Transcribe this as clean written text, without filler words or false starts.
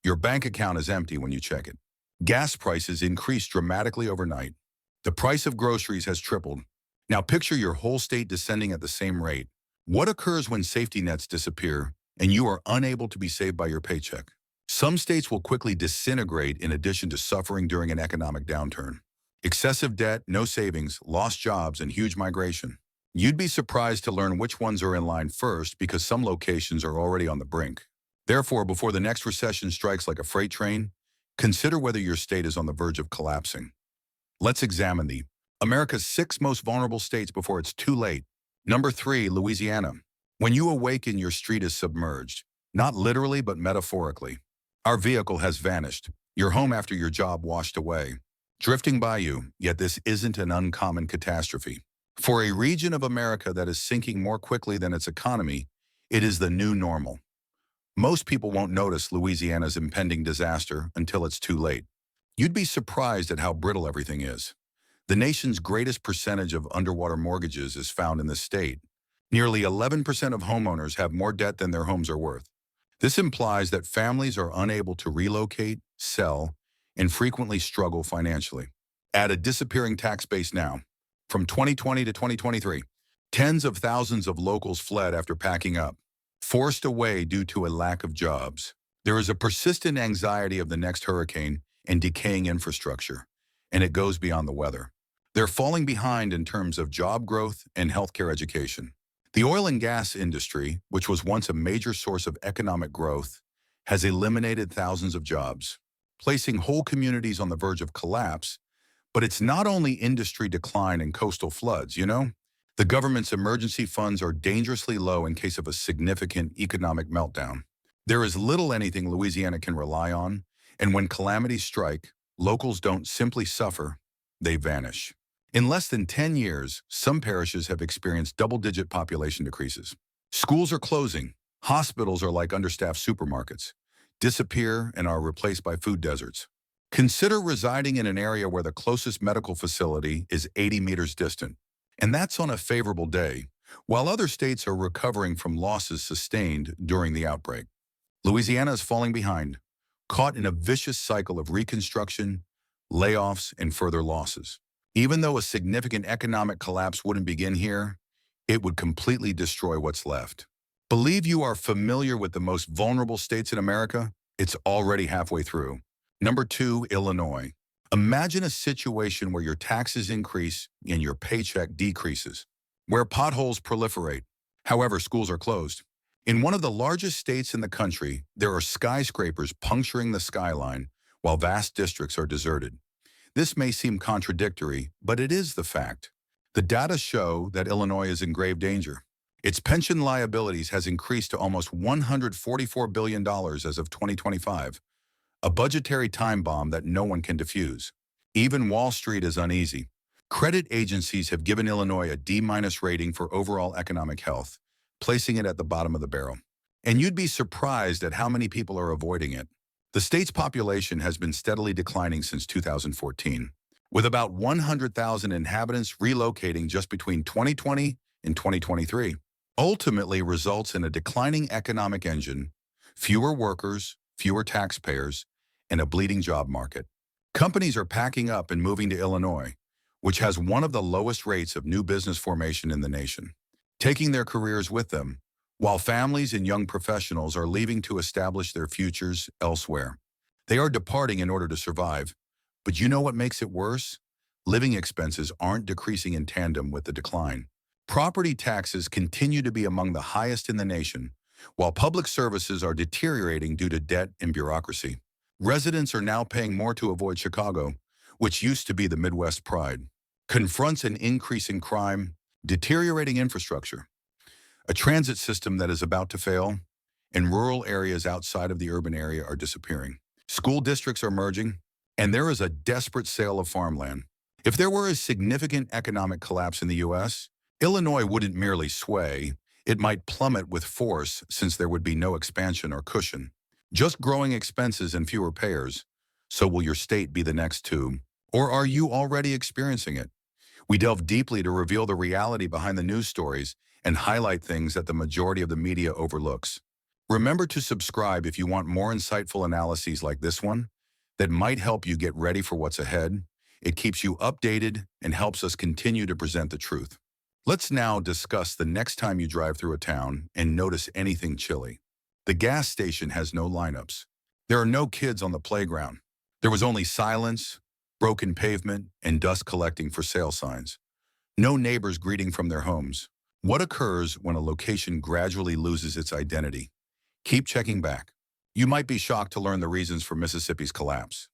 Your bank account is empty when you check it. Gas prices increased dramatically overnight. The price of groceries has tripled. Now picture your whole state descending at the same rate. What occurs when safety nets disappear and you are unable to be saved by your paycheck? Some states will quickly disintegrate in addition to suffering during an economic downturn. Excessive debt, no savings, lost jobs, and huge migration. You'd be surprised to learn which ones are in line first because some locations are already on the brink. Therefore, before the next recession strikes like a freight train, consider whether your state is on the verge of collapsing. Let's examine America's 6 most vulnerable states before it's too late. Number 3, Louisiana. When you awaken, your street is submerged. Not literally, but metaphorically. Our vehicle has vanished. Your home after your job washed away. Drifting by you, yet this isn't an uncommon catastrophe. For a region of America that is sinking more quickly than its economy, it is the new normal. Most people won't notice Louisiana's impending disaster until it's too late. You'd be surprised at how brittle everything is. The nation's greatest percentage of underwater mortgages is found in this state. Nearly 11% of homeowners have more debt than their homes are worth. This implies that families are unable to relocate, sell, and frequently struggle financially. Add a disappearing tax base now. From 2020 to 2023, tens of thousands of locals fled after packing up, forced away due to a lack of jobs. There is a persistent anxiety of the next hurricane and decaying infrastructure, and it goes beyond the weather. They're falling behind in terms of job growth and healthcare education. The oil and gas industry, which was once a major source of economic growth, has eliminated thousands of jobs, placing whole communities on the verge of collapse. But it's not only industry decline and coastal floods, The government's emergency funds are dangerously low in case of a significant economic meltdown. There is little anything Louisiana can rely on, and when calamities strike, locals don't simply suffer, they vanish. In less than 10 years, some parishes have experienced double-digit population decreases. Schools are closing. Hospitals are like understaffed supermarkets, disappear and are replaced by food deserts. Consider residing in an area where the closest medical facility is 80 meters distant, and that's on a favorable day, while other states are recovering from losses sustained during the outbreak. Louisiana is falling behind, caught in a vicious cycle of reconstruction, layoffs, and further losses. Even though a significant economic collapse wouldn't begin here, it would completely destroy what's left. Believe you are familiar with the most vulnerable states in America? It's already halfway through. Number 2, Illinois. Imagine a situation where your taxes increase and your paycheck decreases, where potholes proliferate. However, schools are closed. In one of the largest states in the country, there are skyscrapers puncturing the skyline while vast districts are deserted. This may seem contradictory, but it is the fact. The data show that Illinois is in grave danger. Its pension liabilities has increased to almost $144 billion as of 2025, a budgetary time bomb that no one can defuse. Even Wall Street is uneasy. Credit agencies have given Illinois a D- rating for overall economic health, placing it at the bottom of the barrel. And you'd be surprised at how many people are avoiding it. The state's population has been steadily declining since 2014, with about 100,000 inhabitants relocating just between 2020 and 2023. Ultimately results in a declining economic engine, fewer workers, fewer taxpayers, and a bleeding job market. Companies are packing up and moving to Illinois, which has one of the lowest rates of new business formation in the nation, taking their careers with them, while families and young professionals are leaving to establish their futures elsewhere. They are departing in order to survive. But you know what makes it worse? Living expenses aren't decreasing in tandem with the decline. Property taxes continue to be among the highest in the nation, while public services are deteriorating due to debt and bureaucracy. Residents are now paying more to avoid Chicago, which used to be the Midwest pride, confronts an increase in crime, deteriorating infrastructure, a transit system that is about to fail, and rural areas outside of the urban area are disappearing. School districts are merging, and there is a desperate sale of farmland. If there were a significant economic collapse in the U.S., Illinois wouldn't merely sway, it might plummet with force since there would be no expansion or cushion. Just growing expenses and fewer payers. So will your state be the next to? Or are you already experiencing it? We delve deeply to reveal the reality behind the news stories and highlight things that the majority of the media overlooks. Remember to subscribe if you want more insightful analyses like this one that might help you get ready for what's ahead. It keeps you updated and helps us continue to present the truth. Let's now discuss the next time you drive through a town and notice anything chilly. The gas station has no lineups. There are no kids on the playground. There was only silence, broken pavement, and dust collecting for sale signs. No neighbors greeting from their homes. What occurs when a location gradually loses its identity? Keep checking back. You might be shocked to learn the reasons for Mississippi's collapse.